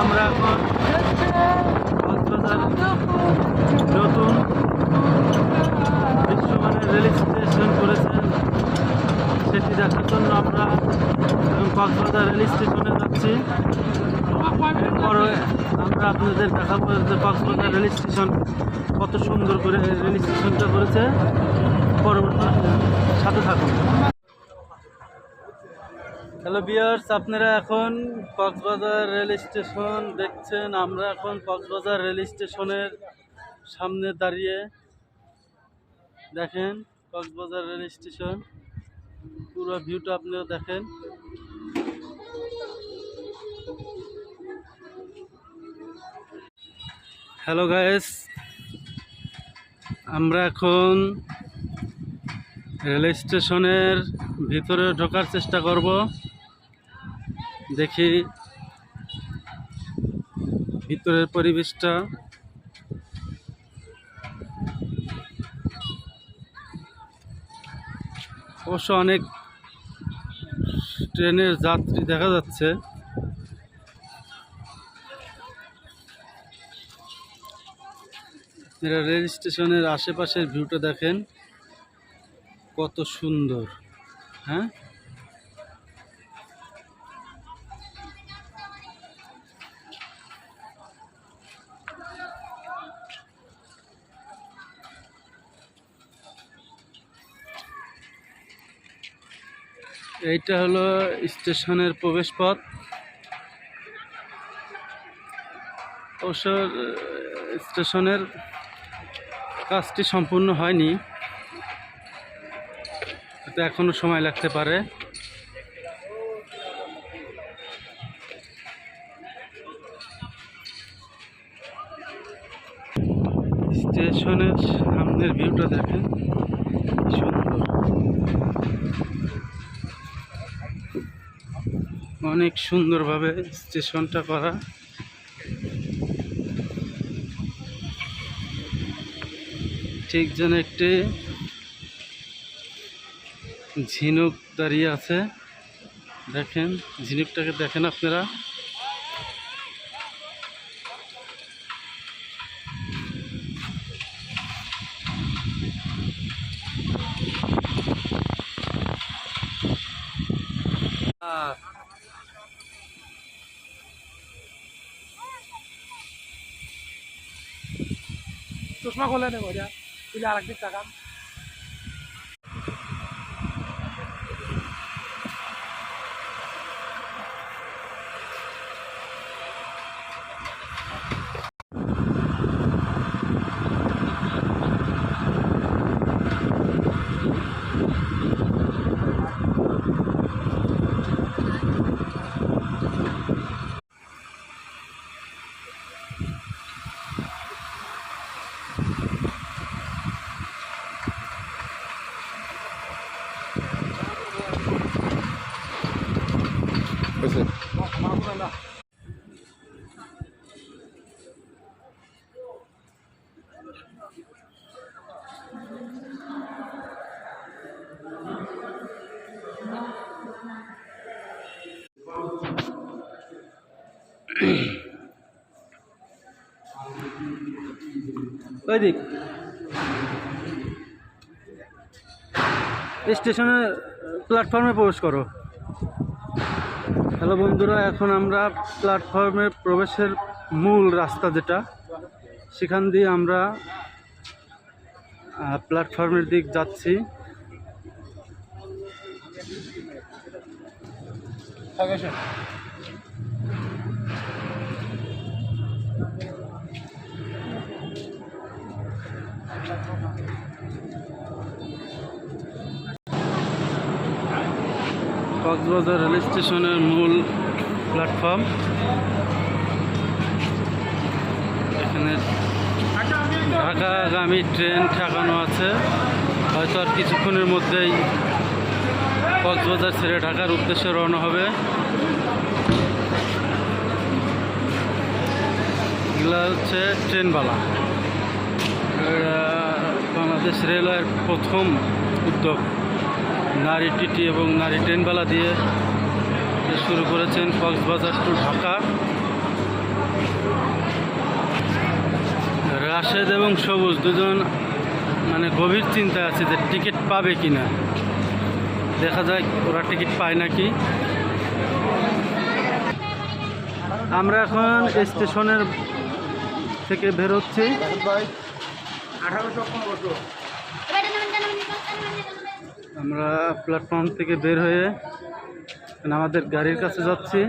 আমরা এখন কক্সবাজার নতুন বিশ্বমানের রেল স্টেশন করেছেন, সেটি দেখার জন্য আমরা কক্সবাজার রেল স্টেশনে যাচ্ছি। এরপরে আমরা আপনাদের দেখাবো যে কক্সবাজার রেল স্টেশন কত সুন্দর করে রেল স্টেশনটা করেছে। পরবর্তী সাথে থাকুন। হ্যালো ভিউয়ার্স, আপনারা এখন কক্সবাজার রেল স্টেশন দেখছেন। আমরা এখন কক্সবাজার রেল স্টেশনের সামনে দাঁড়িয়ে, দেখেন কক্সবাজার রেল স্টেশন পুরো ভিউটা আপনারা দেখেন। হ্যালো গাইস, আমরা এখন রেল স্টেশনের ভিতরে ঢোকার চেষ্টা করব। দেখি ভিতরের পরিবেশটা। অবশ্য অনেক ট্রেনের যাত্রী দেখা যাচ্ছে। রেল স্টেশনের আশেপাশের ভিউটা দেখেন কত সুন্দর। হ্যাঁ, এইটা হলো স্টেশনের প্রবেশপথ। অবশ্য স্টেশনের কাজটি সম্পূর্ণ হয়নি, এটা এখনো সময় লাগতে পারে। স্টেশনের সামনের ভিউটা দেখেন, সুন্দর, অনেক সুন্দরভাবে স্টেশনটা করা। ঠিক যেন একটি ঝিনুক দাঁড়িয়ে আছে। দেখেন ঝিনুকটাকে দেখেন আপনারা। চশমা খোলে নেব তুলে আরেকদিন টাকা। ওই দিক স্টেশনের প্ল্যাটফর্মে প্রবেশ করো। হ্যালো বন্ধুরা, এখন আমরা প্ল্যাটফর্মে প্রবেশের মূল রাস্তা যেটা, সেখান দিয়ে আমরা প্ল্যাটফর্মের দিক যাচ্ছি। কক্সবাজার রেল স্টেশনের মূল প্ল্যাটফর্ম। এখানে ঢাকাগামী ট্রেন ঠেকানো আছে, হয়তো আর কিছুক্ষণের মধ্যেই কক্সবাজার ছেড়ে ঢাকার উদ্দেশ্যে রওনা হবে। এগুলা হচ্ছে ট্রেনবালা। বাংলাদেশ রেলওয়ের প্রথম উদ্যোগ নারী টিটি এবং নারী ট্রেনবালা দিয়ে শুরু করেছেন কক্সবাজার টু ঢাকা। রাশেদ এবং সবুজ দুজন মানে গভীর চিন্তায় আছে যে টিকিট পাবে কিনা। দেখা যায় ওরা টিকিট পায় নাকি। আমরা এখন স্টেশনের থেকে বেরোচ্ছি। আমরা প্ল্যাটফর্ম থেকে বের হয়ে আমাদের গাড়ির কাছে যাচ্ছি।